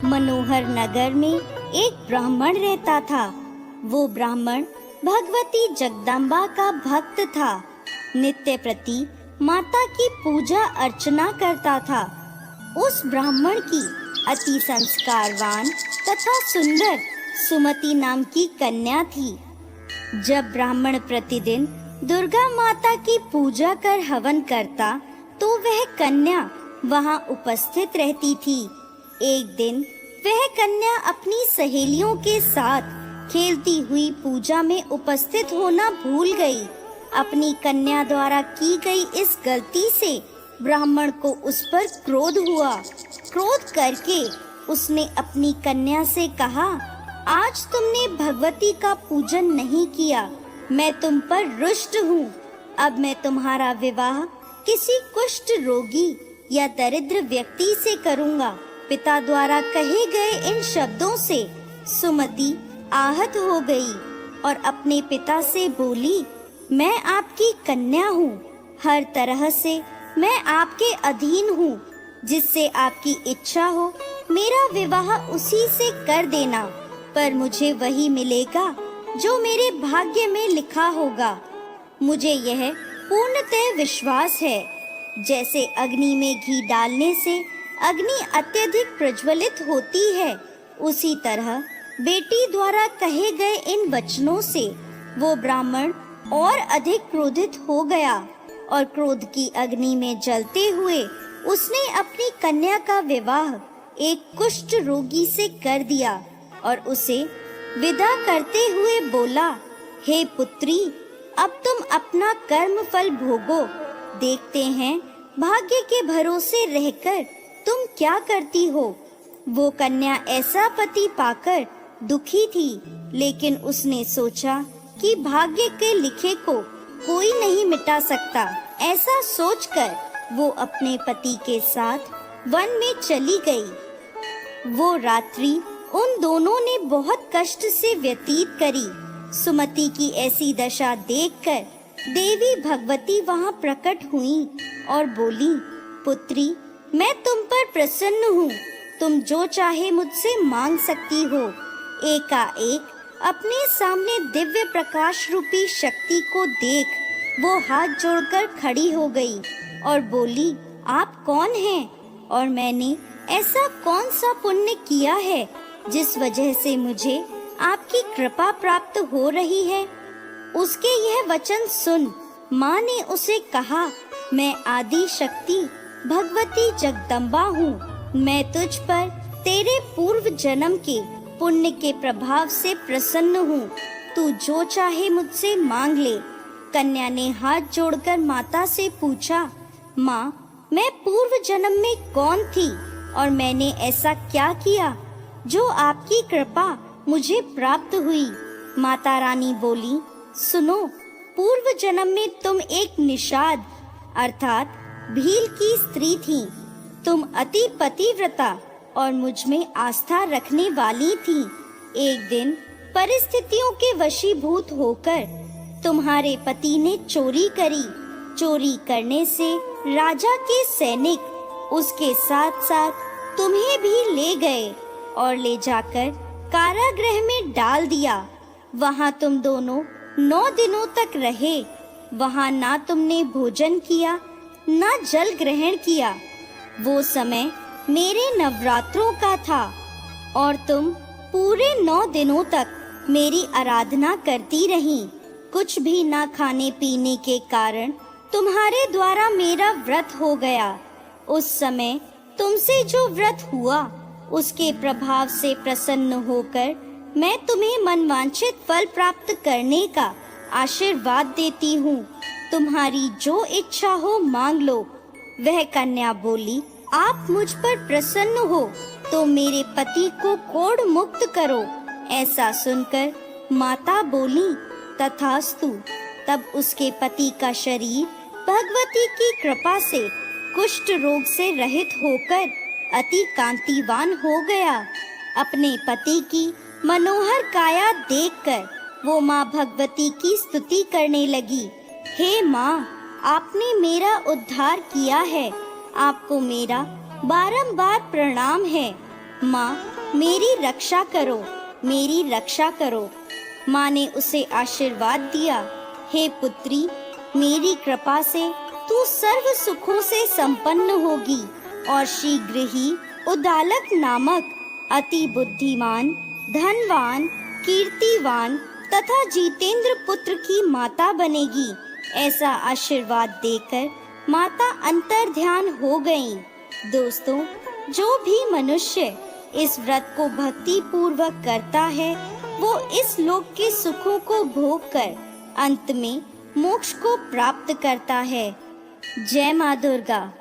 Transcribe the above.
मनोहर नगर में एक ब्राह्मण रहता था। वो ब्राह्मण भगवती जगदम्बा का भक्त था। नित्य प्रति माता की पूजा अर्चना करता था। उस ब्राह्मण की अति संस्कारवान तथा सुंदर सुमति नाम की कन्या थी। जब ब्राह्मण प्रतिदिन दुर्गा माता की पूजा कर हवन करता तो वह कन्या वहां उपस्थित रहती थी। एक दिन वह कन्या अपनी सहेलियों के साथ खेलती हुई पूजा में उपस्थित होना भूल गई। अपनी कन्या द्वारा की गई इस गलती से ब्राह्मण को उस पर क्रोध हुआ। क्रोध करके उसने अपनी कन्या से कहा, आज तुमने भगवती का पूजन नहीं किया, मैं तुम पर रुष्ट हूँ। अब मैं तुम्हारा विवाह किसी कुष्ठ रोगी या दरिद्र व्यक्ति से करूँगा। पिता द्वारा कहे गए इन शब्दों से सुमति आहत हो गई और अपने पिता से बोली, मैं आपकी कन्या हूँ, हर तरह से मैं आपके अधीन हूँ। जिससे आपकी इच्छा हो मेरा विवाह उसी से कर देना, पर मुझे वही मिलेगा जो मेरे भाग्य में लिखा होगा। मुझे यह पूर्णतः विश्वास है, जैसे अग्नि में घी डालने से अग्नि अत्यधिक प्रज्वलित होती है, उसी तरह बेटी द्वारा कहे गए इन वचनों से वो ब्राह्मण और अधिक क्रोधित हो गया और क्रोध की अग्नि में जलते हुए उसने अपनी कन्या का विवाह एक कुष्ठ रोगी से कर दिया और उसे विदा करते हुए बोला, हे पुत्री, अब तुम अपना कर्म फल भोगो। देखते हैं भाग्य के भरोसे रहकर तुम क्या करती हो। वो कन्या ऐसा पति पाकर दुखी थी, लेकिन उसने सोचा कि भाग्य के लिखे को कोई नहीं मिटा सकता। ऐसा सोचकर वो अपने पति के साथ वन में चली गई। वो रात्रि उन दोनों ने बहुत कष्ट से व्यतीत करी। सुमति की ऐसी दशा देखकर देवी भगवती वहां प्रकट हुई और बोली, पुत्री, मैं तुम पर प्रसन्न हूँ, तुम जो चाहे मुझसे मांग सकती हो। एकाएक अपने सामने दिव्य प्रकाश रूपी शक्ति को देख वो हाथ जोड़कर खड़ी हो गई और बोली, आप कौन हैं और मैंने ऐसा कौन सा पुण्य किया है जिस वजह से मुझे आपकी कृपा प्राप्त हो रही है। उसके यह वचन सुन माँ ने उसे कहा, मैं आदि शक्ति भगवती जगदम्बा हूँ। मैं तुझ पर तेरे पूर्व जन्म के पुण्य के प्रभाव से प्रसन्न हूँ। तू जो चाहे मुझसे मांग ले। कन्या ने हाथ जोड़कर माता से पूछा, माँ, मैं पूर्व जन्म में कौन थी और मैंने ऐसा क्या किया जो आपकी कृपा मुझे प्राप्त हुई। माता रानी बोली, सुनो, पूर्व जन्म में तुम एक निषाद अर्थात भील की स्त्री थी। तुम अति पतिव्रता और मुझ में आस्था रखने वाली थी। एक दिन परिस्थितियों के वशीभूत होकर तुम्हारे पति ने चोरी करी। चोरी करने से राजा के सैनिक उसके साथ साथ तुम्हें भी ले गए और ले जाकर कारागृह में डाल दिया। वहां तुम दोनों 9 दिनों तक रहे। वहां ना तुमने भोजन किया ना जल ग्रहण किया। वो समय मेरे नवरात्रों का था और तुम पूरे 9 दिनों तक मेरी आराधना करती रही। कुछ भी ना खाने पीने के कारण तुम्हारे द्वारा मेरा व्रत हो गया। उस समय तुमसे जो व्रत हुआ उसके प्रभाव से प्रसन्न होकर मैं तुम्हें मनवांछित फल प्राप्त करने का आशीर्वाद देती हूँ। तुम्हारी जो इच्छा हो मांग लो। वह कन्या बोली, आप मुझ पर प्रसन्न हो तो मेरे पति को कोढ़ मुक्त करो। ऐसा सुनकर माता बोली, तथास्तु। तब उसके पति का शरीर भगवती की कृपा से कुष्ठ रोग से रहित होकर अति कांतिवान हो गया। अपने पति की मनोहर काया देखकर वो माँ भगवती की स्तुति करने लगी। हे माँ, आपने मेरा उद्धार किया है। आपको मेरा बारंबार प्रणाम है। माँ, मेरी रक्षा करो, मेरी रक्षा करो। माँ ने उसे आशीर्वाद दिया, हे पुत्री, मेरी कृपा से तू सर्व सुखों से संपन्न होगी और शीघ्र ही उदालक नामक अति बुद्धिमान, धनवान, कीर्तिवान तथा जितेंद्र पुत्र की माता बनेगी। ऐसा आशीर्वाद देकर माता अंतर्ध्यान हो गईं। दोस्तों, जो भी मनुष्य इस व्रत को भक्ति पूर्वक करता है, वो इस लोक के सुखों को भोग कर अंत में मोक्ष को प्राप्त करता है। जय माँ दुर्गा।